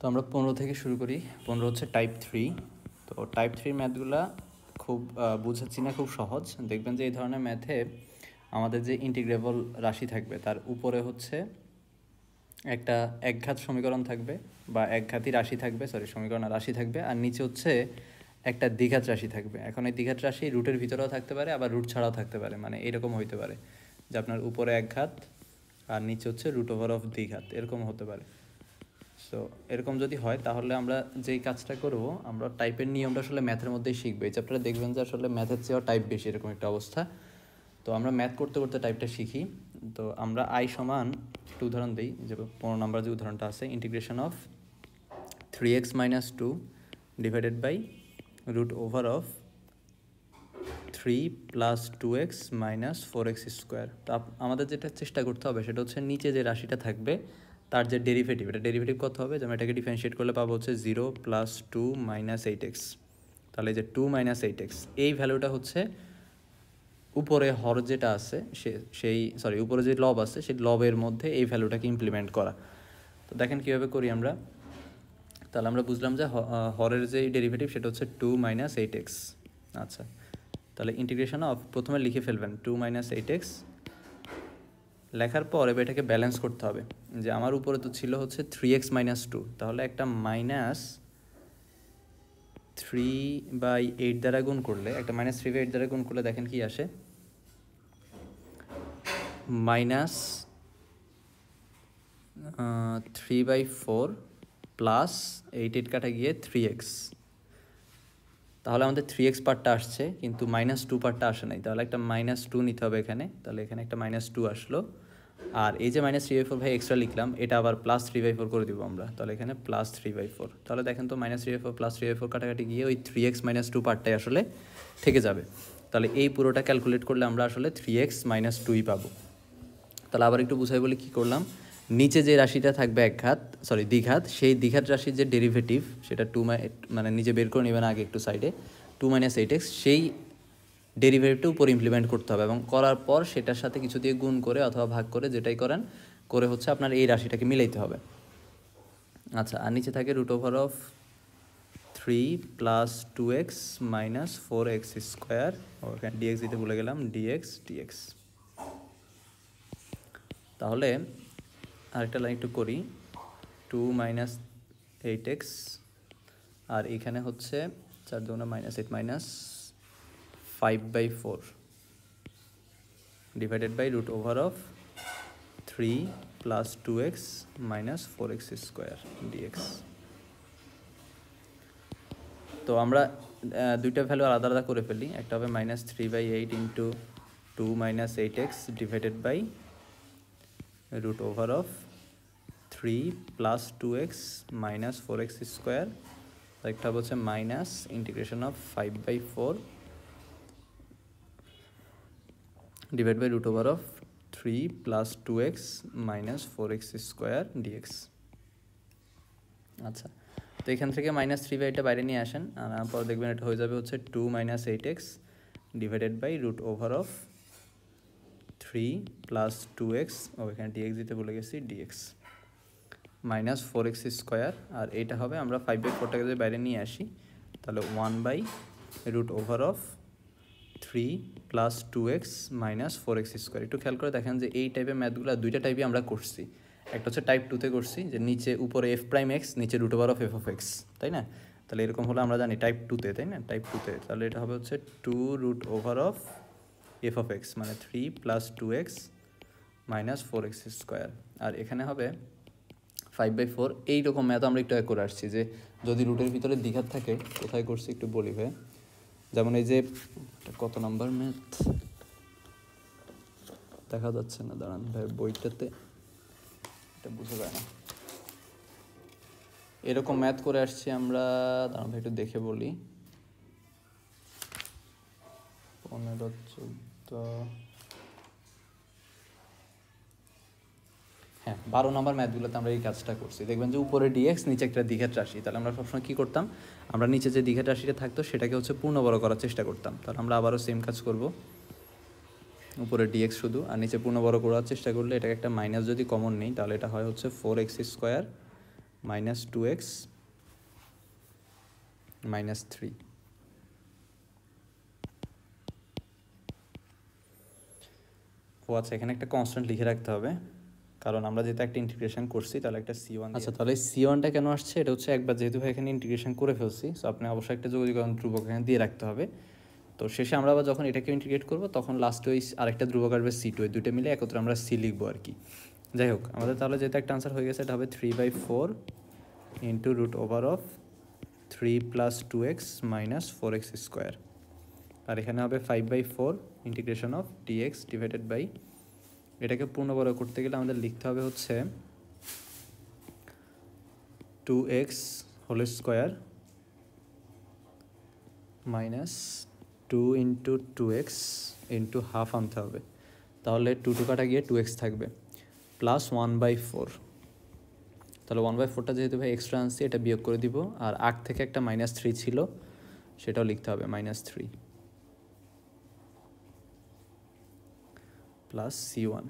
আমরা 15 থেকে শুরু করি। 15 হচ্ছে টাইপ 3। তো টাইপ 3 ম্যাথগুলা খুব বুঝাচ্ছি না, খুব সহজ। দেখবেন যে এই ধরনের ম্যাথে আমাদের যে ইন্টিগ্রেবল রাশি থাকবে তার উপরে হচ্ছে একটা একঘাত সমীকরণ থাকবে বা একঘাতী রাশি থাকবে, সমীকরণ রাশি থাকবে, আর নিচে হচ্ছে একটা দ্বিঘাত রাশি থাকবে। এখন এই দ্বিঘাত রাশি রুটের ভিতরেও থাকতে পারে, আবার রুট ছাড়াও থাকতে পারে। মানে এরকম হইতে পারে যে আপনার উপরে একঘাত আর নিচে হচ্ছে রুট ওভার অফ দ্বিঘাত, এরকম হতে পারে। সো এরকম যদি হয় তাহলে আমরা যেই কাজটা করব, আমরা টাইপের নিয়মটা আসলে ম্যাথের মধ্যেই শিখবো। এই চ্যাপ্টারে দেখবেন যে আসলে ম্যাথের চেয়েও টাইপ বেশি, এরকম একটা অবস্থা। তো আমরা ম্যাথ করতে করতে টাইপটা শিখি। তো আমরা আই সমান একটু উদাহরণ দিই, যে 15 নম্বর যে উদাহরণটা আছে, integration of 3x - 2 divided by root over of 3 + 2x - 4x square. তো আমাদের যেটা চেষ্টা করতে হবে সেটা হচ্ছে নিচে যে রাশিটা থাকবে তার যে ডেরিভেটিভ, এটা ডেরিভেটিভ কত হবে, যেমন এটাকে ডিফারেন্সিয়েট করলে পাবো হচ্ছে 0 + 2 - 8x। তাহলে যে 2 - 8x এই ভ্যালুটা হচ্ছে উপরে হর যেটা আছে উপরে যে লব আছে সেই লবের মধ্যে এই ভ্যালুটাকে ইমপ্লিমেন্ট করা। তো দেখেন কীভাবে করি আমরা। তাহলে আমরা বুঝলাম যে হরের যে ডেরিভেটিভ সেটা হচ্ছে 2 - 8x। আচ্ছা, তাহলে ইন্টিগ্রেশন অফ, প্রথমে লিখে ফেলবেন 2 - 8x। লেখার পর এবার এটাকে ব্যালেন্স করতে হবে, যে আমার উপরে তো ছিল হচ্ছে 3x - 2, তাহলে একটা -3/8 দ্বারা গুণ করলে, একটা -3/8 দ্বারা গুণ করলে দেখেন কি আসে, -3/4 প্লাস 8 কাটা গিয়ে 3x। তাহলে আমাদের 3x পার্টটা আসছে কিন্তু -2 পার্টটা আসে নাই, তাহলে একটা -2 নিতে হবে এখানে। তাহলে এখানে একটা -2 আসলো, আর এই যে -3/4 ভাই এক্সট্রা লিখলাম, এটা আবার +3/4 করে দিব আমরা। তাহলে এখানে +3/4। তাহলে দেখেন তো -3/4 +3/4 কাটাকাটি গিয়ে ওই 3x - 2 পার্টটাই আসলে থেকে যাবে। তাহলে এই পুরোটা ক্যালকুলেট করলে আমরা আসলে 3x - 2ই পাবো। তাহলে আবার একটু বুঝাই বলি কী করলাম। নিচে যে রাশিটা থাকবে দ্বিঘাত, সেই দ্বিঘাত রাশির যে ডেরিভেটিভ সেটা মানে নিজে বের করে নেবেন আগে একটু সাইডে, 2 - 8x, সেই ডেরিভেটিভটা উপর ইমপ্লিমেন্ট করতে হবে, এবং করার পর সেটার সাথে কিছু দিয়ে গুণ করে অথবা ভাগ করে, যেটাই করেন করে হচ্ছে আপনার এই রাশিটাকে মিলাইতে হবে। আচ্ছা, আর নিচে থাকে root over of 3 + 2x - 4x square, ওখানে ডিএক্স দিতে ভুলে গেলাম, dx। তাহলে আরেকটা লাইন একটু করি, 2 - 8x, আর এখানে হচ্ছে 4 × 8 -5/4 divided by root over of 3 + 2x - 4x square dx। তো আমরা দুইটা ভ্যালু আলাদা আলাদা করে ফেলি। একটা হবে -3/8 × 2 - 8x divided by root over of 3 + 2x - 4x square. একটা হচ্ছে minus integration of 5/4 divide by root over of 3 + 2x - 4x square dx। আচ্ছা, তো এখান থেকে -3/8টা বাইরে নিয়ে আসেন, আর পর দেখবেন এটা হয়ে যাবে হচ্ছে 2 - 8x divided by root over of 3 + 2x, এখানে dx দিতে ভুলে গেছি, dx -4x স্কোয়ার। আর এইটা হবে, আমরা 5/4টাকে যদি বাইরে নিয়ে আসি তাহলে 1/রুট over of 3 + 2x - 4x square. একটু খেয়াল করে দেখেন যে এই টাইপের ম্যাথগুলো দুইটা টাইপই আমরা করছি। একটা হচ্ছে টাইপ 2তে করছি, যে নিচে উপরে f'(x), নিচে রুট ওভার অফ f(x), তাই না? তাহলে এরকম হলে আমরা জানি টাইপ 2তে, তাই না? টাইপ 2তে তাহলে এটা হবে হচ্ছে 2 রুট ওভার অফ f(x), মানে 3 + 2x - 4x স্কোয়ার। আর এখানে হবে 5/4। এইরকম ম্যাথ আমরা একটু করে আসছি, যে যদি রুটের ভিতরে দ্বিঘাত থাকে, কোথায় করছি একটু বলি ভাই। যেমন এই যে কত নাম্বার ম্যাথ দেখা যাচ্ছে না, দাঁড়ান ভাই, বইটাতে এটা বুঝে যায় না। এরকম ম্যাথ করে আসছি আমরা, দাঁড়ান ভাই একটু দেখে বলি। 15, 14, হ্যাঁ 12 নম্বর ম্যাথগুলোতে আমরা এই কাজটা করছি। দেখবেন যে উপরে ডিএক্স, নিচে একটা দ্বিঘাত রাশি। তাহলে আমরা সবসময় কী করতাম, আমরা নিচে যে দ্বিঘাত রাশিটা থাকতো সেটাকে হচ্ছে পূর্ণ বড় করার চেষ্টা করতাম। তাহলে আমরা আবারও সেম কাজ করব, উপরে ডিএক্স শুধু, আর নিচে পূর্ণ বড় করার চেষ্টা করলে এটাকে একটা মাইনাস যদি কমন নেই তাহলে এটা হয় হচ্ছে 4x square minus 2x minus 3। ও আচ্ছা, এখানে একটা কনস্ট্যান্ট লিখে রাখতে হবে, কারণ আমরা যেহেতু একটা ইন্টিগ্রেশন করছি তাহলে একটা c1। আচ্ছা, তাহলে c1টা কেন আসছে, এটা হচ্ছে একবার যেহেতু এখানে ইন্টিগ্রেশন করে ফেলছি, সো আপনি অবশ্যই একটা যোগীকরণ ধ্রুবক এখানে দিয়ে রাখতে হবে। তো শেষে আমরা আবার যখন এটাকে ইন্টিগ্রেট করবো তখন লাস্টে ওই আরেকটা ধ্রুবক আসবে c2, এই দুটো মিলে একত্রে আমরা c লিখবো আর কি। যাই হোক, আমাদের তাহলে যেহেতু একটা আনসার হয়ে গেছে, এটা হবে 3/4 into root over of 3 + 2x - 4x square. আর এখানে হবে 5/4 integration of dx divided by, এটাকে পূর্ণবর্গ করতে গেলে আমাদের লিখতে হবে হচ্ছে 2x whole square minus 2 into 2x into half আনতে হবে, তাহলে 2 কাটা গিয়ে 2x থাকবে, প্লাস 1/4। তাহলে 1/4টা যেহেতু ভাই এক্সট্রা আনছি, এটা বিয়োগ করে দিব, আর আগ থেকে একটা -3 ছিল সেটাও লিখতে হবে, -3 প্লাস c1।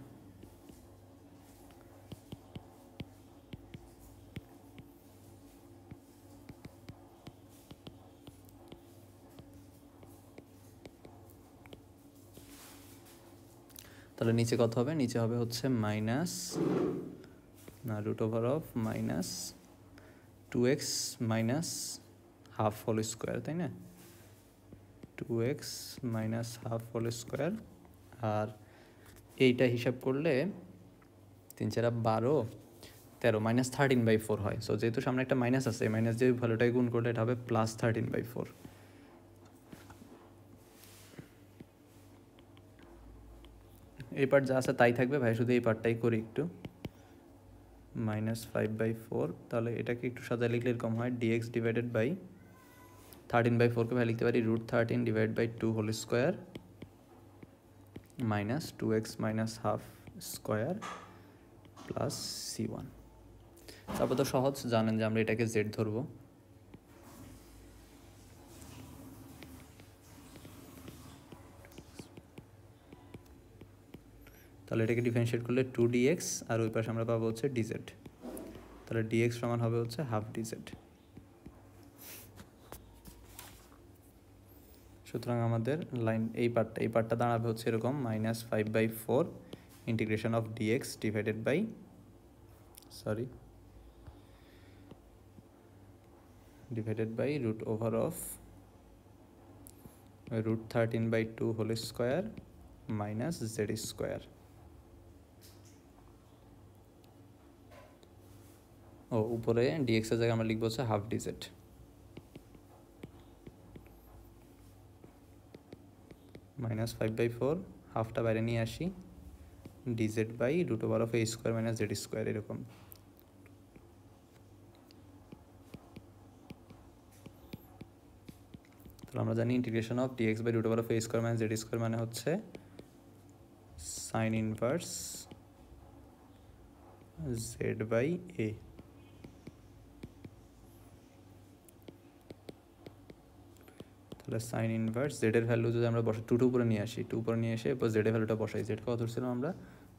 তাহলে নিচে কত হবে, নিচে হবে হচ্ছে root over of -2x - half whole square, তাই না? 2x - হাফ হোল স্কোয়ার, আর এইটা হিসাব করলে 3 × 4 = 12, 13 -13/4 হয়। সো যেহেতু সামনে একটা মাইনাস আছে, মাইনাস যে ভ্যালুটাকে গুণ করলে এটা হবে +13/4। এই পার্ট যা আছে তাই থাকবে ভাই, শুধু এই পার্টটাই করি একটু। -5/4, তাহলে এটাকে একটু সাজায় লিখলে এরকম হয়, dx ডিভাইডেড বাই 13/4কে ভাই লিখতে পারি √13 divide by 2 whole square minus 2x - half square plus c1। তারপর তো সহজ, জানেন যে আমরা এটাকে z ধরবো। তাহলে এটাকে ডিফারেন্সিয়েট করলে 2dx, আর ওই পাশে আমরা পাবো হচ্ছে dz। তাহলে dx সমান হবে হচ্ছে হাফ dz। সুতরাং আমাদের লাইন এই পার্টটা দাঁড়াবে হচ্ছে এরকম, -5/4 integration of dx divided by root over of √13/2 whole square minus z square. ও উপরে dx এর জায়গায় আমরা লিখবো হচ্ছে হাফ dz। -5/4, হাফটা বাইরে নিয়ে আসি, dz by root over of a square minus z square, এরকম। তাহলে আমরা জানি integration of dx by root over of a square minus z square মানে হচ্ছে সাইন ইনভার্স z/a। তাহলে সাইন ইনভার্স z এর ভ্যালু যদি আমরা বসাই 2 উপরে নিয়ে আসি, 2 উপরে নিয়ে এসে এরপর z এর ভ্যালুটা বসাই, z কত ধরছিলাম আমরা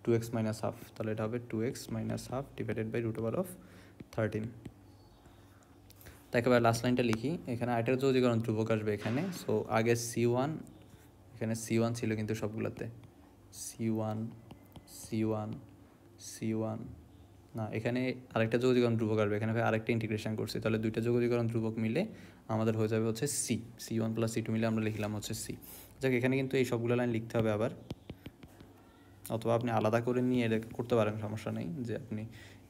2x - হাফ, তাহলে এটা হবে 2x - half divided by root over of 13। তাই একেবারে লাস্ট লাইনটা লিখি, এখানে আরেকটা যোগীকরণ ধ্রুবক আসবে এখানে। সো আগে c1, এখানে c1 ছিল কিন্তু সবগুলোতে c1 না, এখানে আরেকটা যোগীকরণ ধ্রুবক আসবে, এখানে আরেকটা ইন্টিগ্রেশন করছি, তাহলে দুইটা যোগীকরণ ধ্রুবক মিলে আমাদের হয়ে যাবে হচ্ছে c1 + c2 মিলে আমরা লিখলাম হচ্ছে c। যাক, এখানে কিন্তু এই সবগুলো লাইন লিখতে হবে আবার, অথবা আপনি আলাদা করে নিয়ে এটা করতে পারেন, সমস্যা নেই, যে আপনি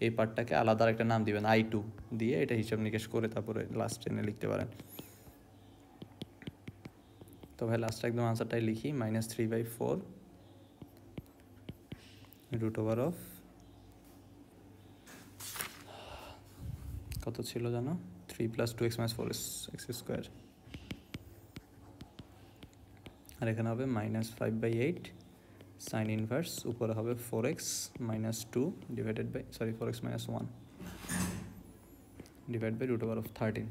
এই পার্টটাকে আলাদা একটা নাম দিবেন i2 দিয়ে, এটা হিসাব নিকেশ করে তারপরে লাস্ট এনে লিখতে পারেন। তো ভাই লাস্ট একদম আনসারটাই লিখি, -3/4 রুট ওভার অফ কত ছিল জানো, 3 + 2x - 4x স্কোয়ার, আর এখানে হবে -5/8 সাইন ইনভার্স, উপরে হবে 4x - 2 divided by 4x - 1 divide by root over of 13।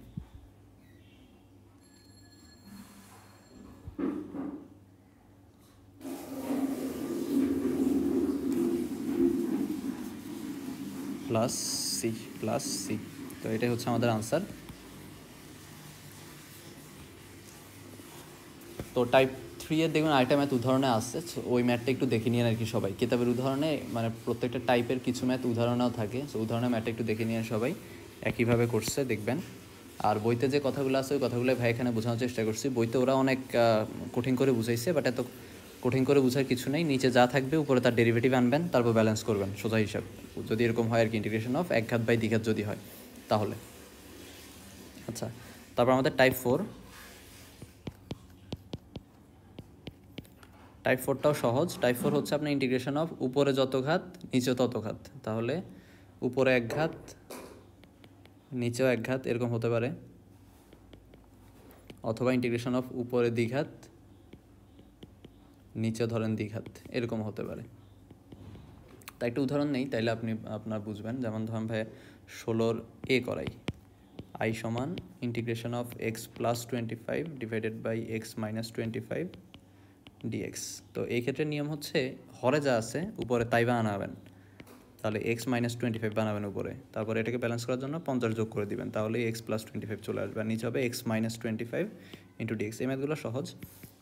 Plus C তো এটাই হচ্ছে আমাদের আনসার। তো টাইপ 3 এর দেখবেন আরেকটা ম্যাথ উদাহরণে আসছে, ওই ম্যাথটা একটু দেখে নিন আর কি সবাই। কিতাবের উদাহরণে মানে প্রত্যেকটা টাইপের কিছু ম্যাথ উদাহরণেও থাকে, সো উদাহরণের ম্যাথটা একটু দেখে নিন সবাই, একইভাবে করছে দেখবেন। আর বইতে যে কথাগুলো আছে ওই কথাগুলো ভাই এখানে বোঝানোর চেষ্টা করছি। বইতে ওরা অনেক কঠিন করে বুঝাইছে, বাট এত কঠিন করে বোঝার কিছু নেই। নিচে যা থাকবে উপরে তার ডেরিভেটিভ আনবেন, তারপর ব্যালেন্স করবেন সোজা হিসাব, যদি এরকম হয় আর কি, ইন্টিগ্রেশন অফ একঘাত বাই দ্বিঘাত যদি হয় তাহলে। আচ্ছা, তারপর আমাদের টাইপ 4। টাইপ 4টাও সহজ। টাইপ 4 হচ্ছে আপনার ইন্টিগ্রেশন অফ উপরে যত ঘাত নিচে তত ঘাত। তাহলে উপরে এক ঘাত নিচেও এক ঘাত এরকম হতে পারে, অথবা ইন্টিগ্রেশন অফ উপরে দ্বিঘাত নিচে ধরেন দ্বিঘাত এরকম হতে পারে। তাই একটা উদাহরণ নেই, তাইলে আপনি আপনার বুঝবেন। যেমন ধরেন ভাই 16 এ করাই, আই সমান integration of x plus 25 divided by x minus 25 dx. তো এই ক্ষেত্রে নিয়ম হচ্ছে হরে যা আছে উপরে তাই বানাবেন, তাহলে এক্স মাইনাস 25 বানাবেন উপরে, তারপরে এটাকে ব্যালেন্স করার জন্য 50 যোগ করে দিবেন, তাহলে এক্স প্লাস 25 চলে আসবে। আর নিচে হবে এক্স মাইনাস 25 ইন্টু ডিএক্স। এই ম্যাথগুলো সহজ।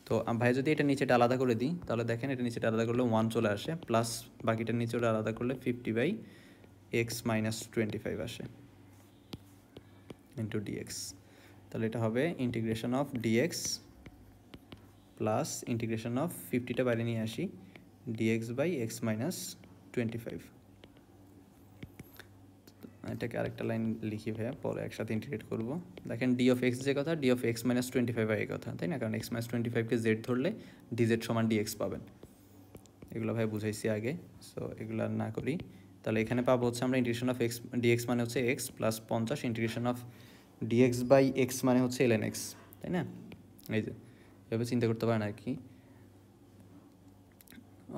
তো ভাই যদি এটা নিচেটা আলাদা করে দিই, তাহলে দেখেন এটা নিচেটা আলাদা করলে 1 চলে আসে, প্লাস বাকিটার নিচে ওটা আলাদা করলে 50 বাই এক্স মাইনাস 25 আসে ইন্টু ডিএক্স। তাহলে এটা হবে integration of dx plus integration of 50টা বাইরে নিয়ে আসি ডিএক্স বাই এক্স মাইনাস 25। এটাকে আরেকটা লাইন লিখি ভাইয়া, পরে একসাথে ইন্টিগ্রেট করব। দেখেন ডি অফ এক্স যে কথা, ডি অফ এক্স মাইনাস 25 এই কথা, তাই না? কারণ এক্স মাইনাস 25কে জেড ধরলে ডিজেড সমান ডিএক্স পাবেন। এগুলো ভাই বুঝাইছি আগে, সো এগুলো আর না করি। তাহলে এখানে পাবো হচ্ছে আমরা ইন্টিগ্রেশন অফ এক্স ডিএক্স মানে হচ্ছে x plus 50 integration of dx by x মানে হচ্ছে এলএন এক্স, তাই না? এই যে এভাবে চিন্তা করতে পারেন আর কি।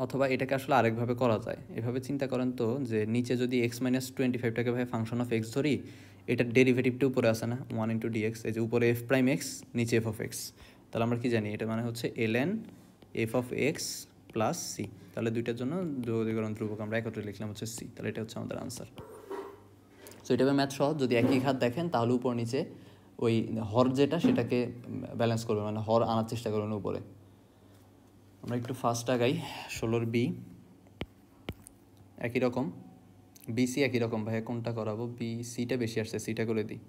অথবা এটাকে আসলে আরেকভাবে করা যায়, এভাবে চিন্তা করেন তো, যে নিচে যদি এক্স মাইনাস 25টাকে ভাই ফাংশন অফ এক্স ধরি, এটার ডেরিভেটিভটা উপরে আসে না 1 ইন্টু ডিএক্স, এই যে উপরে এফ প্রাইম এক্স নিচে এফ অফ এক্স। তাহলে আমরা কি জানি, এটা মানে হচ্ছে LN f of x plus C. তাহলে দুইটার জন্য দ্বিগুণীকরণ ধ্রুবক আমরা একত্রে লিখলাম হচ্ছে সি। তাহলে এটা হচ্ছে আমাদের আনসার। সো এটা ম্যাথ সহজ। যদি একই ঘাত দেখেন তাহলে উপর নিচে ওই হর যেটা সেটাকে ব্যালেন্স করবেন, মানে হর আনার চেষ্টা করবেন উপরে। আমরা একটু ফার্স্ট আগাই। 16 বি একই রকম, বিসি একই রকম। ভাইয়া কোনটা করাবো? বি সিটা বেশি আসছে, সিটা করে দিই।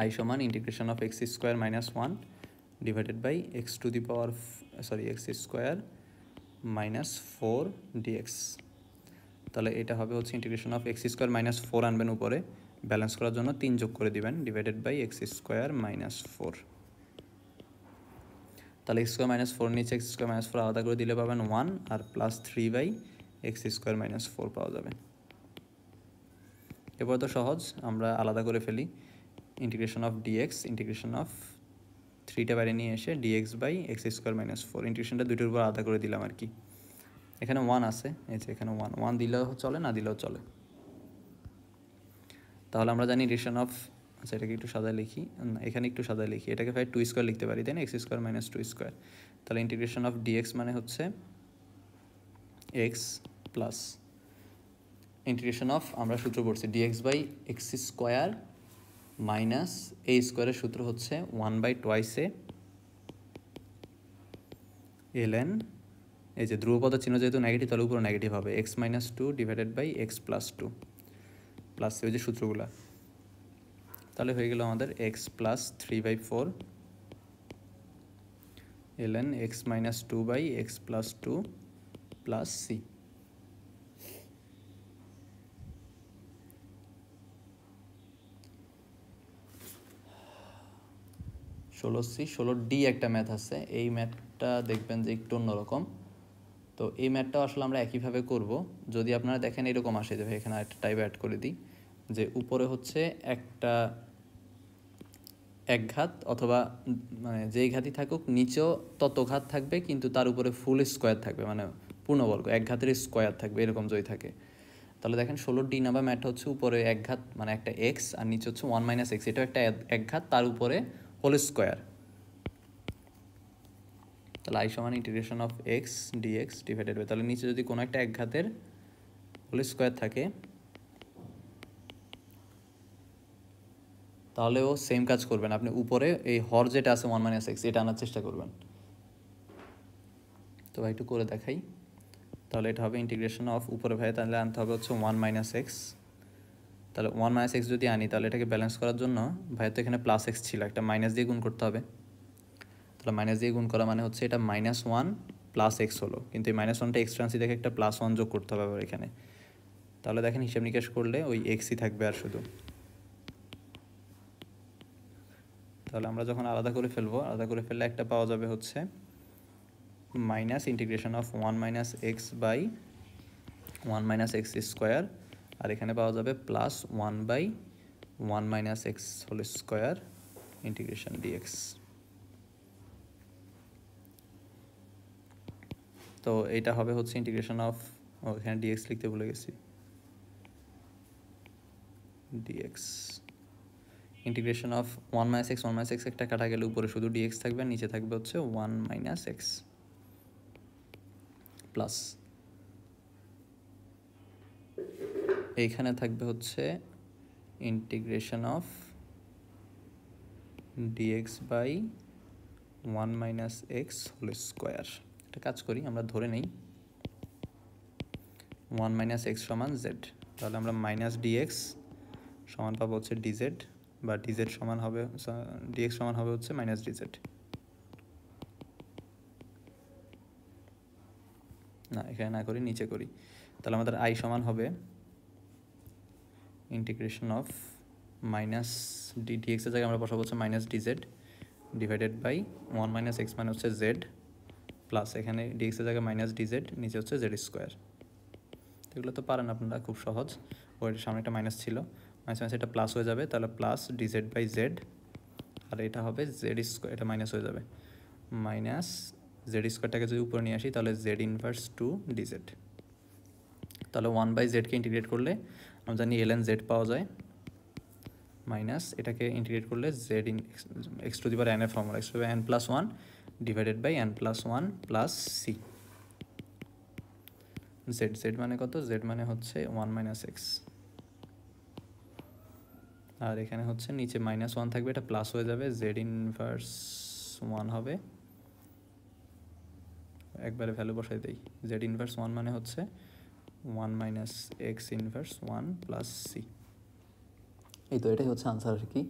আই সমান integration of x square minus 1 divided by x to the power x square minus 4 dx. তাহলে এটা হবে হচ্ছে integration of x square minus 4 আনবেন উপরে, ব্যালেন্স করার জন্য 3 যোগ করে দিবেন divided by x square minus 4। তাহলে এক্স স্কোয়ার মাইনাস 4 নিচে এক্স স্কোয়ার মাইনাস 4 আলাদা করে দিলে পাবেন 1, আর plus 3 by x square minus 4 পাওয়া যাবে। এরপর তো সহজ, আমরা আলাদা করে ফেলি। Integration of dx integration of 3টা বাইরে নিয়ে এসে dx by x square minus 4, ইন্টিগ্রেশনটা দুটোর উপর আলাদা করে দিলাম আর কি। এখানে 1 আছে, এই যে এখানে 1 দিলেও চলে, না দিলেও চলে। তাহলে আমরা জানি ইন্টিগ্রেশন অফ, আচ্ছা এটাকে একটু সাদায় লিখি, এখানে একটু সাদায় লিখি, এটাকে ভাই 2 স্কোয়ার লিখতে পারি, তাই না? X square minus 2 square. তাহলে ইন্টিগ্রেশন অফ ডিএক্স মানে হচ্ছে এক্স প্লাস ইন্টিগ্রেশন অফ, আমরা সূত্র পড়ছি dx by x square minus a স্কোয়ারের সূত্র হচ্ছে 1 বাই টুয়াইসে এলএন, এই যে ধ্রুবপদের চিহ্ন যেহেতু নেগেটিভ তাহলে উপরে নেগেটিভ হবে, x minus 2 divided by x plus 2 plus ওই যে সূত্রগুলা। তাহলে হয়ে গেল আমাদের x plus 3/4 LN x minus 2 by x plus 2 plus C. 16C 16D একটা ম্যাথ আছে, এই ম্যাথটা দেখবেন যে একটু অন্যরকম। তো এই ম্যাথটাও আসলে আমরা একইভাবে করব। যদি আপনারা দেখেন এরকম আসে, যে এখানে একটা টাইপ অ্যাড করে দিই, যে উপরে হচ্ছে একটা এক ঘাত, অথবা মানে যেই ঘাতই থাকুক নিচেও তত ঘাত থাকবে, কিন্তু তার উপরে ফুল স্কোয়ার থাকবে, মানে পূর্ণবর্গ এক ঘাতের স্কোয়ার থাকবে, এরকম যদি থাকে। তাহলে দেখেন 16D নাম্বার ম্যাথটা হচ্ছে উপরে এক ঘাত মানে একটা এক্স, আর নিচে হচ্ছে 1 মাইনাস এক্স, এটাও একটা এক ঘাত, তার উপরে হোল স্কোয়ার। তাহলে আই সমান integration of x dx divided by, তাহলে নিচে যদি কোনো একটা এক ঘাতের হোল স্কোয়ার থাকে তাহলে ও সেম কাজ করবেন, আপনি উপরে এই হর যেটা আছে 1 মাইনাস এক্স এটা আনার চেষ্টা করবেন। তো ভাই একটু করে দেখাই, তাহলে এটা হবে ইন্টিগ্রেশন অফ উপরে ভাই তাহলে আনতে হবে হচ্ছে 1 মাইনাস এক্স। তাহলে 1 মাইনাস এক্স যদি আনি তাহলে এটাকে ব্যালেন্স করার জন্য ভাই তো এখানে প্লাস এক্স ছিল, একটা মাইনাস দিয়ে গুণ করতে হবে। তাহলে মাইনাস দিয়ে গুণ করা মানে হচ্ছে এটা মাইনাস 1 প্লাস এক্স হলো, কিন্তু এই মাইনাস 1টা এক্সট্রান্সি দেখে একটা প্লাস 1 যোগ করতে হবে আবার এখানে। তাহলে দেখেন হিসাব নিকাশ করলে ওই এক্সই থাকবে আর শুধু। তাহলে আমরা যখন আলাদা করে ফেলবো, আলাদা করে ফেললে একটা পাওয়া যাবে হচ্ছে minus integration of 1 minus x by 1 minus x square, আর এখানে পাওয়া যাবে plus 1 by 1 minus x whole square integration dx. তো এইটা হবে হচ্ছে ইন্টিগ্রেশন অফ, এখানে ডিএক্স লিখতে ভুলে গেছি, dx integration of 1 minus x একটা কাটা গেলে উপরে শুধু ডিএক্স থাকবে, নিচে থাকবে হচ্ছে 1 মাইনাস এক্স প্লাস এইখানে থাকবে হচ্ছে integration of dx by 1 minus x whole square. একটা কাজ করি, আমরা ধরে নেই 1 মাইনাস এক্স সমান জেড, তাহলে আমরা মাইনাস ডিএক্স সমান পাবো হচ্ছে ডিজেড, বা ডিজেড সমান হবে ডিএক্স সমান হবে হচ্ছে মাইনাস ডিজেড। না এখানে না করি, নিচে করি। তাহলে আমাদের আই সমান হবে ইন্টিগ্রেশন অফ মাইনাস ডিএক্সের জায়গায় আমরা বসাবো হচ্ছে minus DZ divided by 1 minus x মানে হচ্ছে জেড, প্লাস এখানে ডিএক্সের জায়গায় মাইনাস ডিজেড, নিচে হচ্ছে জেড স্কোয়ার। এগুলো তো পারেন আপনারা, খুব সহজ। ওর সামনে একটা মাইনাস ছিল, মাইনাস মাইনাস এটা প্লাস হয়ে যাবে, তাহলে প্লাস ডিজেড বাই জেড, আর এটা হবে জেড স্কোয়ার, এটা মাইনাস হয়ে যাবে, মাইনাস জেড স্কোয়ারটাকে যদি উপরে নিয়ে আসি তাহলে জেড ইনভার্স টু ডিজেড। তাহলে 1 বাই জেডকে ইন্টিগ্রেট করলে আমরা জানি এল এন জেড পাওয়া যায়, মাইনাস এটাকে ইন্টিগ্রেট করলে z in x to the power n এর formula, x to the power n plus 1 divided by n plus 1 plus c. Z z মানে কত? জেড মানে হচ্ছে 1 মাইনাস এক্স, আর এখানে হচ্ছে নিচে মাইনাস 1 থাকবে, এটা প্লাস হয়ে যাবে, জেড ইনভার্স 1 হবে, একবারে ভ্যালু বসাই দেই, জেড ইনভার্স 1 মানে হচ্ছে 1 minus x inverse 1 plus C. এই তো এটাই হচ্ছে আনসার আর কি।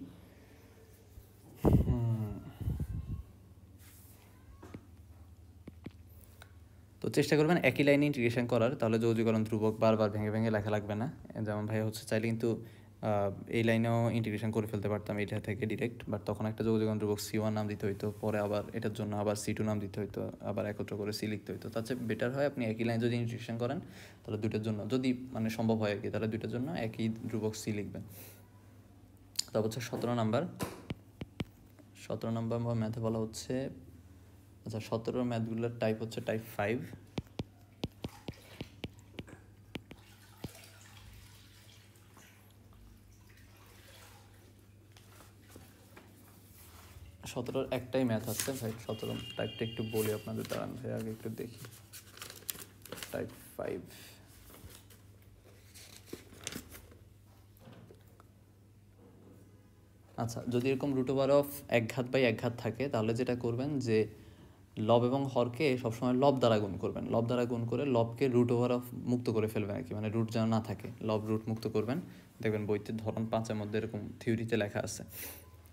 তো চেষ্টা করবেন একই লাইনে ইন্টিগ্রেশন করার, তাহলে যৌগীকরণ ধ্রুবক বারবার ভেঙে ভেঙে লেখা লাগবে না। যেমন ভাই হচ্ছে চাইলে কিন্তু এই লাইনেও ইন্টিগ্রেশন করে ফেলতে পারতাম এটা থেকে ডিরেক্ট, বাট তখন একটা যৌগীকরণ ধ্রুবক C1 নাম দিতে হইতো, পরে আবার এটার জন্য আবার C2 নাম দিতে হইতো, আবার একত্র করে C লিখতে হইতো। তার চেয়ে বেটার হয় আপনি একই লাইন যদি ইন্টিগ্রেশন করেন তাহলে দুইটার জন্য, যদি মানে সম্ভব হয় আর কি, তাহলে দুইটার জন্য একই ধ্রুবক C লিখবেন। তারপর হচ্ছে 17 নাম্বার ম্যাথে বলা হচ্ছে, আচ্ছা 17 ম্যাথগুলোর টাইপ হচ্ছে টাইপ 5। 17 একটাই ম্যাথ আছে ভাই, 17 টাইপটা একটু বলি আপনাদের, দাঁড়ান ভাই আগে একটু দেখি। টাইপ 5, আচ্ছা যদি এরকম রুট ওভার অফ এক ঘাত বাই এক ঘাত থাকে তাহলে যেটা করবেন যে লব এবং হরকে সবসময় লব দ্বারা গুণ করবেন, লব দ্বারা গুণ করে লবকে রুট ওভার অফ মুক্ত করে ফেলবেন আর কি, মানে রুট যেন না থাকে, লব রুট মুক্ত করবেন। দেখবেন বইতে ধরন 5-এর মধ্যে এরকম থিওরিতে লেখা আছে।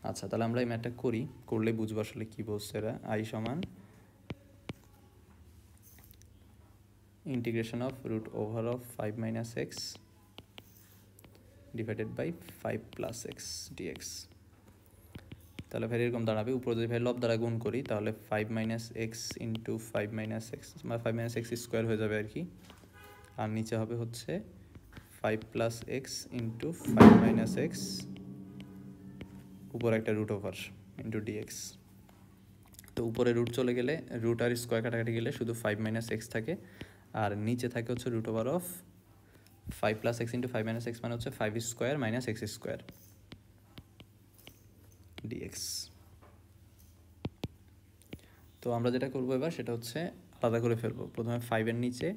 আচ্ছা তাহলে আমরা এই ম্যাথটা করি, করলে বুঝবো আসলে কী বলছে এরা। আই সমান integration of root over of 5 minus x divided by 5 plus x dx. তাহলে ভাই এরকম দাঁড়াবে, উপরে যদি ভাই লব দ্বারা গুণ করি তাহলে 5 minus x into 5 minus x, মানে 5 মাইনাস এক্স স্কোয়ার হয়ে যাবে আর কি, আর নিচে হবে হচ্ছে 5 plus x into 5 minus x, উপর একটা রুট ওভার ইন্টু ডিএক্স। তো উপরে রুট চলে গেলে, রুট আর স্কোয়ার কাটাকাটি গেলে শুধু 5 মাইনাস এক্স থাকে, আর নিচে থাকে হচ্ছে root over of 5 plus x into 5 minus x মানে হচ্ছে 5 square minus x square dx. তো আমরা যেটা করবো এবার সেটা হচ্ছে আলাদা করে ফেলবো। প্রথমে 5-এর নিচে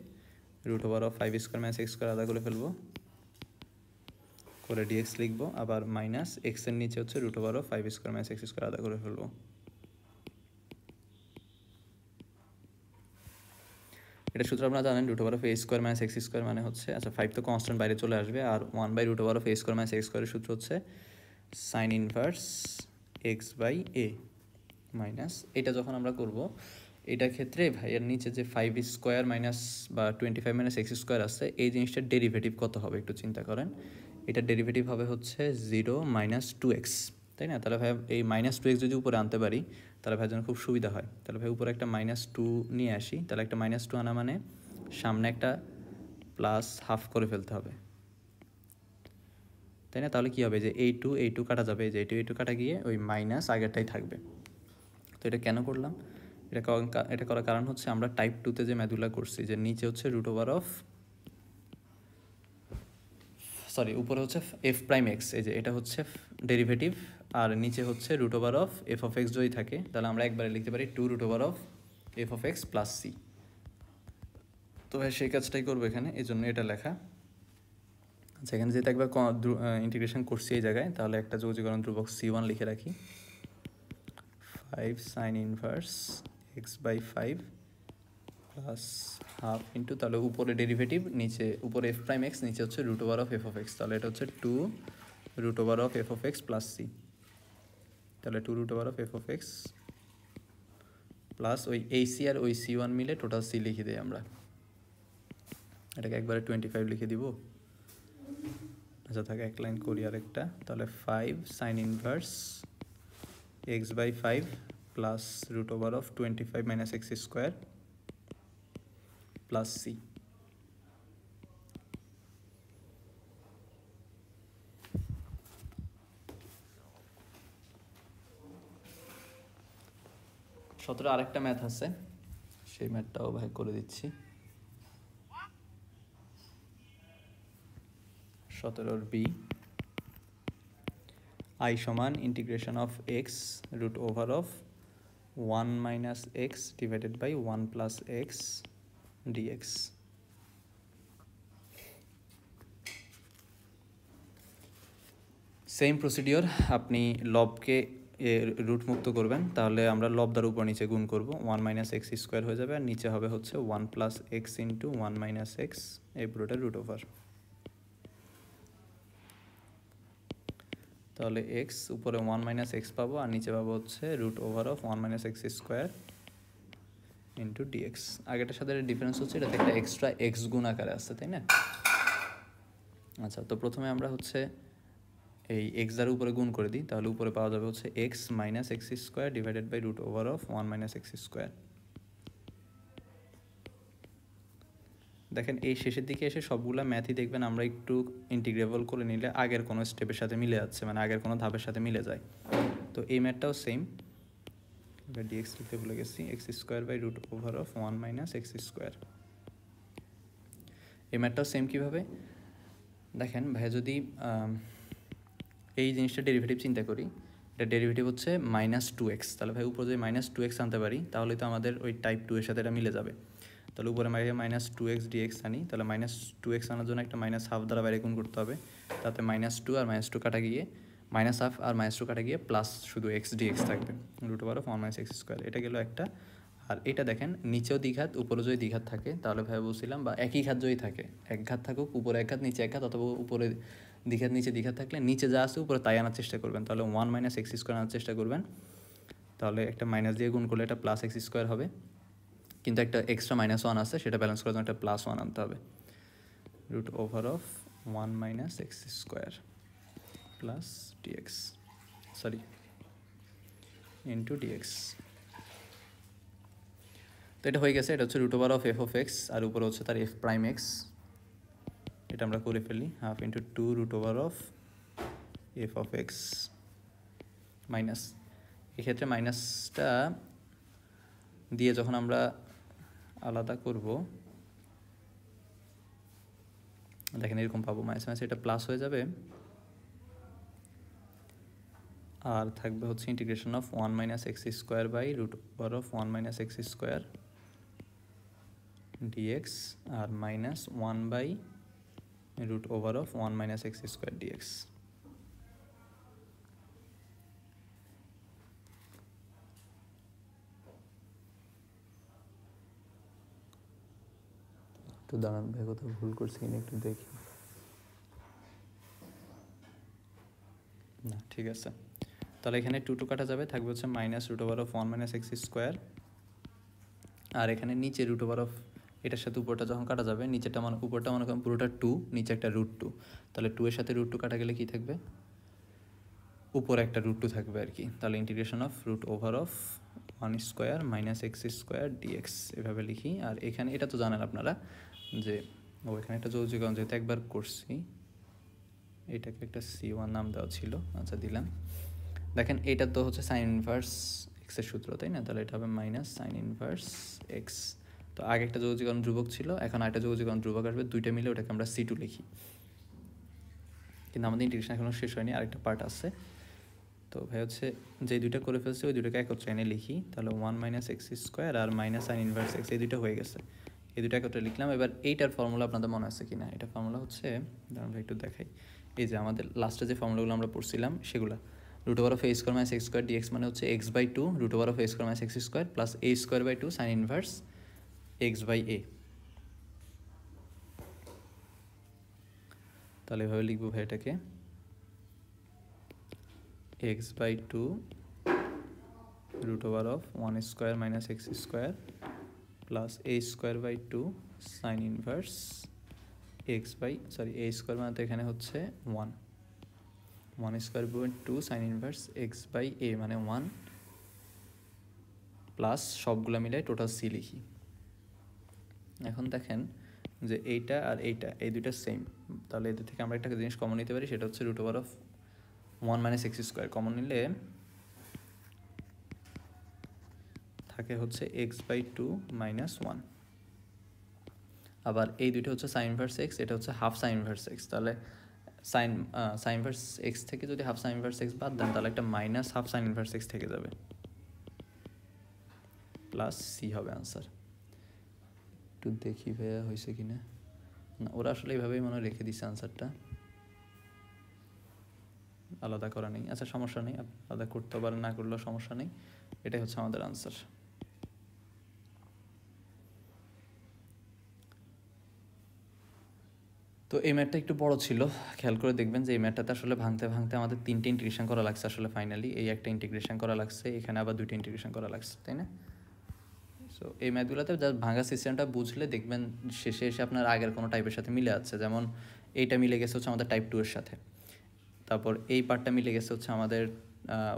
root over of 5 square minus x square আলাদা করে ফেলবো, করে ডিএক্স লিখবো, আবার মাইনাস এক্সের নিচে হচ্ছে root over of 5 square minus x square আলাদা করে ফেলবো। এটা সূত্র আপনারা জানেন, root over of a square minus x square মানে হচ্ছে, আচ্ছা 5 তো কনস্ট্যান্ট বাইরে চলে আসবে, আর 1 by root over of a square minus x স্কোয়ারের সূত্র হচ্ছে sine inverse x by a minus. এটা যখন আমরা করব, এটার ক্ষেত্রে ভাইয়ের নিচে যে 5 স্কোয়ার মাইনাস বা 25 মাইনাস এক্স স্কোয়ার আছে, এই জিনিসটার ডেরিভেটিভ কত হবে একটু চিন্তা করেন। এটার ডেরিভেটিভ হবে হচ্ছে 0 মাইনাস 2x, তাই না? তাহলে ভাই এই মাইনাস 2x যদি উপরে আনতে পারি তাহলে ভাই যেন খুব সুবিধা হয়। তাহলে ভাই উপরে একটা -2 নিয়ে আসি, তাহলে একটা -2 আনা মানে সামনে একটা প্লাস হাফ করে ফেলতে হবে, তাই না? তাহলে কী হবে, যে এই টু কাটা যাবে, যে এই টু কাটা গিয়ে ওই মাইনাস আগেরটাই থাকবে। তো এটা কেন করলাম, এটা করার কারণ হচ্ছে আমরা টাইপ 2তে যে ম্যাথগুলো করছি, যে নিচে হচ্ছে রুট ওভার অফ, সরি উপরে হচ্ছে এফ প্রাইম এক্স, এই যে এটা হচ্ছে ডেরিভেটিভ, আর নিচে হচ্ছে root over of f of x যদি থাকে তাহলে আমরা একবারে লিখতে পারি 2 root over of f of x plus C. তো ভাই সেই কাজটাই করবো এখানে, এই জন্য এটা লেখা। আচ্ছা এখানে যেহেতু একবার ইন্টিগ্রেশন করছি এই জায়গায়, তাহলে একটা যোগীকরণ ধ্রুবক C1 লিখে রাখি, 5 sine inverse x by 5 plus half into, তাহলে উপরে ডেরিভেটিভ, নিচে উপরে এফ প্রাইম এক্স, নিচে হচ্ছে root over of f of x, তাহলে এটা হচ্ছে 2 root over of f of x plus C. তাহলে 2 root over of f of x plus ওই এই সি আর ওই C1 মিলে টোটাল সি লিখে দিই আমরা, এটাকে একবারে 25 লিখে দিব। আচ্ছা থাকে এক লাইন করি আরেকটা, তাহলে 5 sine inverse x by 5 plus root over of 25 minus x square plus C. সতেরো আরেকটা ম্যাথ আছে, সেই ম্যাথটাও ভাই করে দিচ্ছি। 17 বি, আই সমান integration of x root over of 1 minus x divided by 1 plus x dx. Same procedure, আপনি লবকে রুট মুক্ত করবেন, তাহলে আমরা লব দ্বারা উপর নিচে গুণ করব, 1 মাইনাস এক্স স্কোয়ার হয়ে যাবে, আর নিচে হবে হচ্ছে 1 plus x into 1 minus x, এই পুরোটা রুট ওভার। তাহলে এক্স উপরে 1 মাইনাস এক্স পাবো, আর নিচে পাবো হচ্ছে root over of 1 minus x square into dx. আগেটার সাথে ডিফারেন্স হচ্ছে এটাতে একটা এক্সট্রা এক্স গুণ আকারে আসছে, তাই না? আচ্ছা তো প্রথমে আমরা হচ্ছে এই এক্স দ্বারা উপরে গুণ করে দিই, তাহলে উপরে পাওয়া যাবে হচ্ছে x minus x square divided by root over of 1 minus x square. দেখেন এই শেষের দিকে এসে সবগুলা ম্যাথই দেখবেন আমরা একটু ইন্টিগ্রেবল করে নিলে আগের কোনো স্টেপের সাথে মিলে যাচ্ছে, মানে আগের কোনো ধাপের সাথে মিলে যায়। তো এই ম্যাথটাও সেম, এবার ডিএক্স লিখতে ভুলে গেছি, x square by root over of 1 minus x square. এই ম্যাথটাও সেম কীভাবে দেখেন ভাই, যদি এই জিনিসটা ডেরিভেটিভ চিন্তা করি, এটা ডেরিভেটিভ হচ্ছে -2x, তাহলে ভাই উপরে যদি -2x আনতে পারি তাহলে তো আমাদের ওই টাইপ 2 এর সাথে এটা মিলে যাবে। তাহলে উপরে -2x dx আনি, তাহলে -2x আনার জন্য একটা -হাফ দ্বারা বাইরে গুণ করতে হবে, তাতে -2 আর -2 কাটা গিয়ে -হাফ আর -2 কাটা গিয়ে প্লাস শুধু x dx থাকবে, root over of 1 minus x square. এটা গেল একটা। আর এটা দেখেন নিচেও দ্বিঘাত উপরে যদি দ্বিঘাত থাকে তাহলে ভাই বলছিলাম, বা একই ঘাত যদি থাকে, এক ঘাত থাকুক, উপরে এক ঘাত নিচে এক ঘাত, অথবা উপরে দ্বিঘাত নিচে দ্বিঘাত থাকলে নিচে যা আছে উপরে তাই আনার চেষ্টা করবেন, তাহলে 1 মাইনাস এক্স স্কোয়ার আনার চেষ্টা করবেন। তাহলে একটা মাইনাস দিয়ে গুণ করলে এটা প্লাস এক্স স্কোয়ার হবে, কিন্তু একটা এক্সট্রা -1 আছে, সেটা ব্যালেন্স করার জন্য একটা +1 আনতে হবে, root over of 1 minus x square plus dx, sorry into dx. তো এটা হয়ে গেছে, এটা হচ্ছে root over of f of x, আর উপরে হচ্ছে তার এফ প্রাইম এক্স, এটা আমরা করে ফেলি, half into 2 root over of f of x minus, এক্ষেত্রে মাইনাসটা দিয়ে যখন আমরা আলাদা করব দেখেন এরকম পাবো, মাইনাস মাইনাস এটা প্লাস হয়ে যাবে, আর থাকবে হচ্ছে integration of 1 minus x square by root over of 1 minus x square dx আর minus 1/√1 minus x square dx। একটু দাঁড়ান ভাই, কোথাও ভুল করছি কিনা একটু দেখি। না ঠিক আছে, তাহলে এখানে 2 কাটা যাবে, থাকবে হচ্ছে -√1 minus x square। আর এখানে নিচে √, এটার সাথে উপরটা যখন কাটা যাবে, নিচেটা উপরটা মনে করেন পুরোটা 2, নিচে একটা √2, তাহলে 2 এর সাথে √2 কাটা গেলে কি থাকবে, উপরে একটা √2 থাকবে আর কি। তাহলে integration of √1 square minus x square dx এভাবে লিখি। আর এখানে এটা তো জানেন আপনারা যে এখানে একটা যৌজিকরণ যেহেতু একবার করছি, এটাকে একটা C1 নাম দেওয়া ছিল, আচ্ছা দিলাম। দেখেন এটা তো হচ্ছে সাইন ইনভার্স এক্স এর সূত্র, তাই না? তাহলে এটা হবে মাইনাস সাইন ইনভার্স এক্স। তো আগে একটা যৌজিকরণ ধ্রুবক ছিল, এখন আরেকটা যৌজিকরণ ধ্রুবক আসবে, দুইটা মিলে ওটাকে আমরা C2 লিখি। কিন্তু আমাদের ইন্টিগ্রেশন এখনো শেষ হয়নি, আরেকটা পার্ট আছে। তো ভাই হচ্ছে যে দুইটা করে ফেলছে ওই দুটোকে একত্রে এনে লিখি, তাহলে 1 minus x স্কোয়ার আর মাইনাস সাইন ইনভার্স এক্স, এই দুটো হয়ে গেছে, এই দুটো একত্রে লিখলাম। এবার এইটার ফর্মুলা আপনাদের মনে আছে কিনা? এটা ফর্মুলা হচ্ছে, দাঁড়ান ভাই একটু দেখাই, এই যে আমাদের লাস্টে যে ফর্মুলাগুলো আমরা পড়ছিলাম সেগুলো, √a square minus x square dx মানে হচ্ছে x/2 √a square minus x square plus a square sine inverse x/a। তাহলে এভাবে লিখবো ভাই এটাকে, x/2 √1 square minus x square plus a square sine inverse a square মানে তো এখানে হচ্ছে 1 স্কোয়ার/2 সাইন ইনভার্স x/a মানে 1 প্লাস সবগুলো মিলে টোটাল c লিখি। এখন দেখেন যে এইটা আর এইটা, এই দুইটা সেম, তাহলে এদের থেকে আমরা একটা জিনিস কমন নিতে পারি, সেটা হচ্ছে √1 minus x স্কোয়ার। কমন নিলে থাকে হচ্ছে x/2 minus 1। আবার এই দুইটা হচ্ছে সাইন ইনভার্স এক্স, এটা হচ্ছে হাফ সাইন ইনভার্স এক্স। তাহলে সাইন ইনভার্স এক্স থেকে যদি হাফ সাইন ইনভার্স এক্স বাদ দেন, তাহলে একটা minus half sign inverse x থেকে যাবে, প্লাস সি হবে আনসার। একটু দেখি ভাইয়া হয়েছে কিনা, না ওরা আসলে এইভাবেই মনে রেখে দিচ্ছে আনসারটা, আলাদা করা নেই। আচ্ছা সমস্যা নেই, আলাদা করতে পারেন, না করলেও সমস্যা নেই, এটাই হচ্ছে আমাদের আনসার। তো এই ম্যাথটা একটু বড় ছিল, খেয়াল করে দেখবেন যে এই ম্যাথটাতে আসলে ভাঙতে ভাঙতে আমাদের 3টে ইন্টিগ্রেশন করা লাগছে আসলে ফাইনালি। এই একটা ইন্টিগ্রেশন করা লাগছে, এখানে আবার 2টা ইন্টিগ্রেশন করা লাগছে, তাই না? সো এই ম্যাথগুলোতে জাস্ট ভাঙা সিস্টেমটা বুঝলে দেখবেন শেষে এসে আপনার আগের কোনো টাইপের সাথে মিলে যাচ্ছে। যেমন এইটা মিলে গেছে হচ্ছে আমাদের টাইপ 2 এর সাথে, তারপর এই পার্টটা মিলে গেছে হচ্ছে আমাদের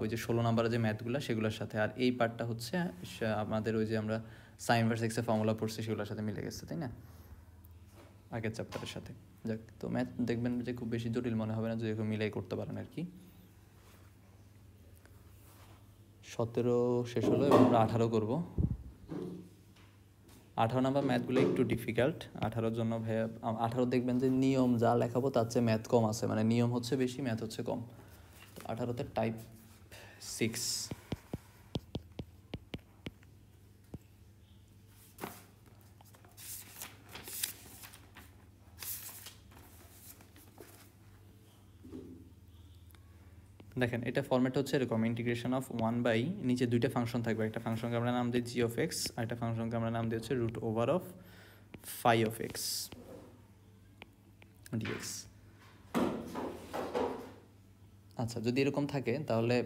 ওই যে 16 নম্বরের যে ম্যাথগুলো সেগুলোর সাথে, আর এই পার্টটা হচ্ছে আমাদের ওই যে আমরা সাইন ইনভার্স এক্সের ফর্মুলা পড়ছি সেগুলোর সাথে মিলে গেছে, তাই না, আগের চ্যাপ্টারের সাথে। যাক, তো ম্যাথ দেখবেন যে খুব বেশি জটিল মনে হবে না যদি এরকম মিলাই করতে পারেন আর কি। 17 শেষ হলো, এবং আমরা 18 করবো। 18 নাম্বার ম্যাথগুলো একটু ডিফিকাল্ট। 18 জন্য ভাইয়া 18 দেখবেন যে নিয়ম যা লেখাবো তার চেয়ে ম্যাথ কম আছে, মানে নিয়ম হচ্ছে বেশি, ম্যাথ হচ্ছে কম। 18তে টাইপ 6। দেখেন এটা ফর্মেট হচ্ছে এরকম, ইন্টিগ্রেশন অফ 1 বাই, নিচে দুইটা ফাংশন থাকবে, একটা ফাংশনকে আমরা নাম দিই জি অফ এক্স, আর একটা ফাংশনকে আমরা নাম দিই হচ্ছে √φ(x) dx। আচ্ছা যদি এরকম থাকে তাহলে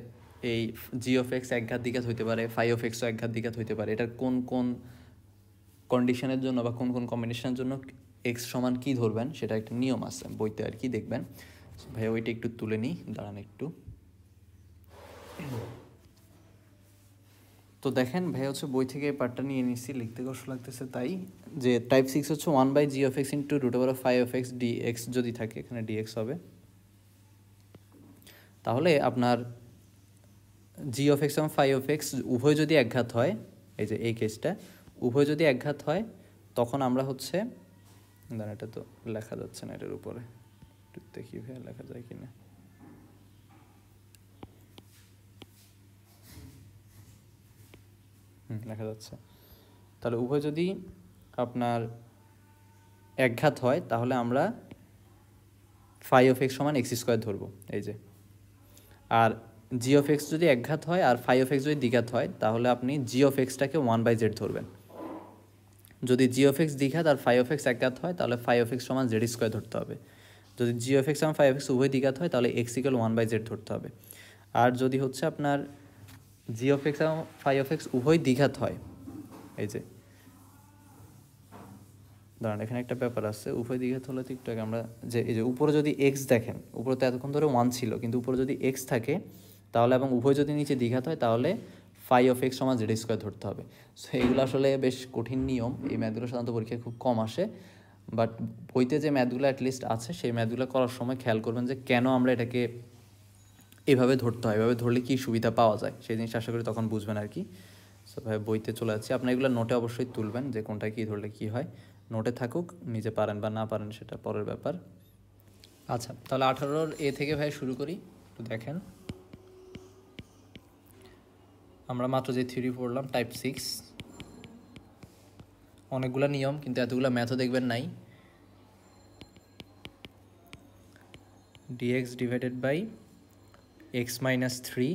এই জি অফ এক্স একঘাত দ্বিঘাত হইতে পারে, φ(x)ও একঘাত দ্বিঘাত হইতে পারে। এটার কোন কোন কন্ডিশনের জন্য বা কোন কোন কম্বিনেশনের জন্য এক্স সমান কী ধরবেন সেটা একটা নিয়ম আছে বইতে আর কি, দেখবেন ভাই ওইটা একটু তুলে নিই, দাঁড়ান একটু। তো দেখেন ভাই হচ্ছে বই থেকে এই পার্টটা নিয়ে নিচ্ছি, লিখতে কষ্ট লাগতেছে তাই, যে টাইপ 6 হচ্ছে 1/g(x) ইন্টু √φ(x) dx যদি থাকে, এখানে dx হবে। তাহলে আপনার g(x) এবং φ(x) উভয় যদি একঘাত হয়, এই যে এই কেসটা উভয় যদি একঘাত হয়, তখন আমরা হচ্ছে, দাঁড়ান এটা তো লেখা যাচ্ছে না এটার উপরে, একটু দেখি ভাই লেখা যায় কিনা। লেখা যাচ্ছে। তাহলে উভয় যদি আপনার একঘাত হয় তাহলে আমরা ফাই অফ এক্স সমান এক্স স্কোয়ার ধরবো, এই যে। আর জি অফ এক্স যদি একঘাত হয় আর ফাই অফ এক্স যদি দ্বিঘাত হয় তাহলে আপনি জি অফ এক্সটাকে 1/z ধরবেন। যদি জি অফ এক্স দ্বিঘাত আর ফাই অফ এক্স একঘাত হয় তাহলে ফাই অফ এক্স সমান জেড স্কোয়ার ধরতে হবে। যদি জি অফ এক্স এবং ফাই অফ এক্স উভয় দ্বিঘাত হয় তাহলে এক্স ইকুয়াল 1/z ধরতে হবে। আর যদি হচ্ছে আপনার জি অফ এক্স এবং ফাই অফ এক্স উভয় দ্বিঘাত হয়, এই যে দাঁড়ান এখানে একটা ব্যাপার আছে, উভয় দ্বিঘাত হলে তো একটু আগে আমরা যে এই যে উপরে যদি এক্স দেখেন, উপরে তো এতক্ষণ ধরে 1 ছিল, কিন্তু উপরে যদি এক্স থাকে তাহলে এবং উভয় যদি নিচে দ্বিঘাত হয় তাহলে ফাই অফ এক্স সমান জেড স্কোয়ার ধরতে হবে। সো এগুলো আসলে বেশ কঠিন নিয়ম, এই ম্যাথগুলো সাধারণত পরীক্ষায় খুব কম আসে, বাট বইতে যে ম্যাথগুলো অ্যাটলিস্ট আছে সেই ম্যাথগুলো করার সময় খেয়াল করবেন যে কেন আমরা এটাকে এভাবে ধরতে হয়, এভাবে ধরলে কী সুবিধা পাওয়া যায় সেই জিনিসটা আশা করি তখন বুঝবেন আর কি। সো ভাই বইতে চলে যাচ্ছি, আপনার এগুলো নোটে অবশ্যই তুলবেন যে কোনটা কী ধরলে কী হয়, নোটে থাকুক, নিজে পারেন বা না পারেন সেটা পরের ব্যাপার। আচ্ছা তাহলে 18 এ থেকে ভাই শুরু করি, একটু দেখেন। আমরা মাত্র যে থিওরি পড়লাম টাইপ 6, অনেকগুলো নিয়ম কিন্তু এতগুলো ম্যাথও দেখবেন নাই। dx divided by x minus 3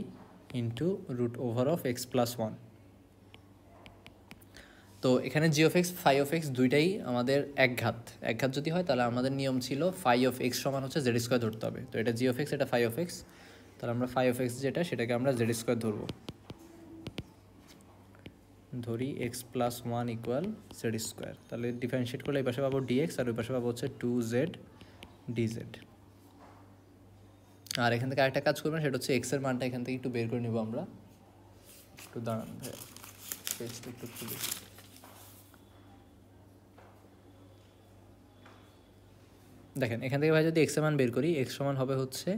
into root over of x plus 1। তো এখানে g of x phi of x দুইটাই আমাদের একঘাত, একঘাত যদি হয় তাহলে আমাদের নিয়ম ছিল ফাই অফ এক্স সমান হচ্ছে জেড স্কোয়ার ধরতে হবে। তো এটা জি অফ এক্স, এটা ফাই অফ এক্স, তাহলে আমরা ফাই অফ এক্স যেটা সেটাকে আমরা জেড স্কোয়ার ধরবো, ধরি x plus 1 equal Z square. তাহলে ডিফারেন্সিয়েট করলে এই পাশে পাবো ডিএক্স আর ওই পাশে পাবো হচ্ছে 2z ডিজেড। আর এখান থেকে আরেকটা কাজ করবেন, সেটা হচ্ছে এক্সের মানটা এখান থেকে একটু বের করে নেবো আমরা। একটু দাঁড়ান ভাই, পেজটা একটু খুলি। দেখেন এখান থেকে ভাই যদি এক্সের মান বের করি, এক্স সমান হবে হচ্ছে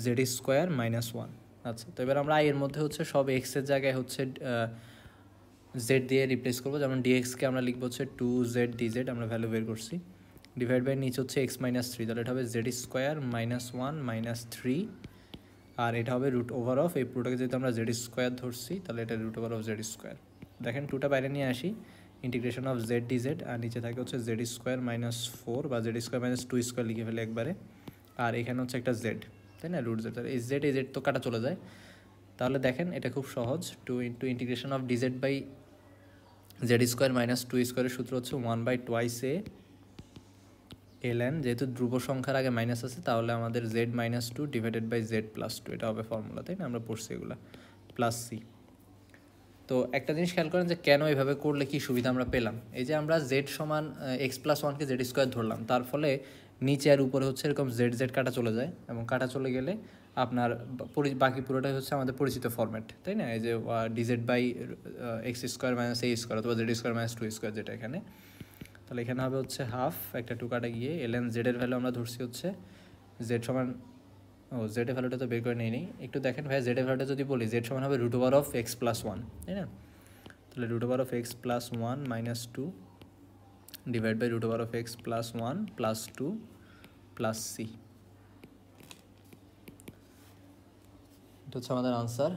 জেড স্কোয়ার মাইনাস 1। আচ্ছা তো এবার আমরা এর মধ্যে হচ্ছে সব এক্সের জায়গায় হচ্ছে জেড দিয়ে রিপ্লেস করবো, যেমন ডিএক্সকে আমরা লিখবো হচ্ছে 2z ডিজেড, আমরা ভ্যালু বের করছি, ডিভাইড বাই নিচে হচ্ছে এক্স মাইনাস 3, তাহলে এটা হবে জেড স্কোয়ার মাইনাস 1 মাইনাস 3, আর এটা হবে রুট ওভার অফ, এই পুরোটাকে যেহেতু আমরা জেড স্কোয়ার ধরছি তাহলে এটা root over of z square. দেখেন টুটা বাইরে নিয়ে আসি, ইন্টিগ্রেশন অফ জেড ডিজেড, আর নিচে থাকে হচ্ছে জেড স্কোয়ার মাইনাস 4 বা জেড স্কোয়ার মাইনাস 2 স্কোয়ার লিখে ফেলে একবারে, আর এখানে হচ্ছে একটা জেড, তাই না, রুট জেড, এই জেড তো কাটা চলে যায়। তাহলে দেখেন এটা খুব সহজ, 2 into integration of dz by z square minus 2 স্কোয়ারের সূত্র হচ্ছে 1/2 ln, যেহেতু ধ্রুব সংখ্যার আগে মাইনাস আছে তাহলে আমাদের z minus 2 divided by z plus 2, এটা হবে ফর্মুলা, তাই না, আমরা পড়ছি এগুলো, প্লাস সি। তো একটা জিনিস খেয়াল করেন যে কেন এভাবে করলে কি সুবিধা আমরা পেলাম, এই যে আমরা z সমান এক্স প্লাস 1কে জেড স্কোয়ার ধরলাম, তার ফলে নিচে আর উপরে হচ্ছে এরকম জেড জেড কাটা চলে যায়, এবং কাটা চলে গেলে আপনার বাকি পুরোটাই হচ্ছে আমাদের পরিচিত ফরম্যাট, তাই না, এই যে dz by x square minus a square অথবা জেড স্কোয়ার মাইনাস 2 স্কোয়ার যেটা এখানে, তাহলে এখানে হবে হচ্ছে হাফ, একটা টু কাটা গিয়ে এলএন জেডের ভ্যালু আমরা ধরছি হচ্ছে জেড সমান, ও জেডের ভ্যালুটা তো বের করে নেই, একটু দেখেন ভাই জেডের ভ্যালুটা যদি বলি জেড সমান হবে root over of x plus 1, তাই না, তাহলে root over of x plus 1 minus 2 divide by root over of x plus 1 plus 2 plus c, এটা হচ্ছে আমাদের আনসার।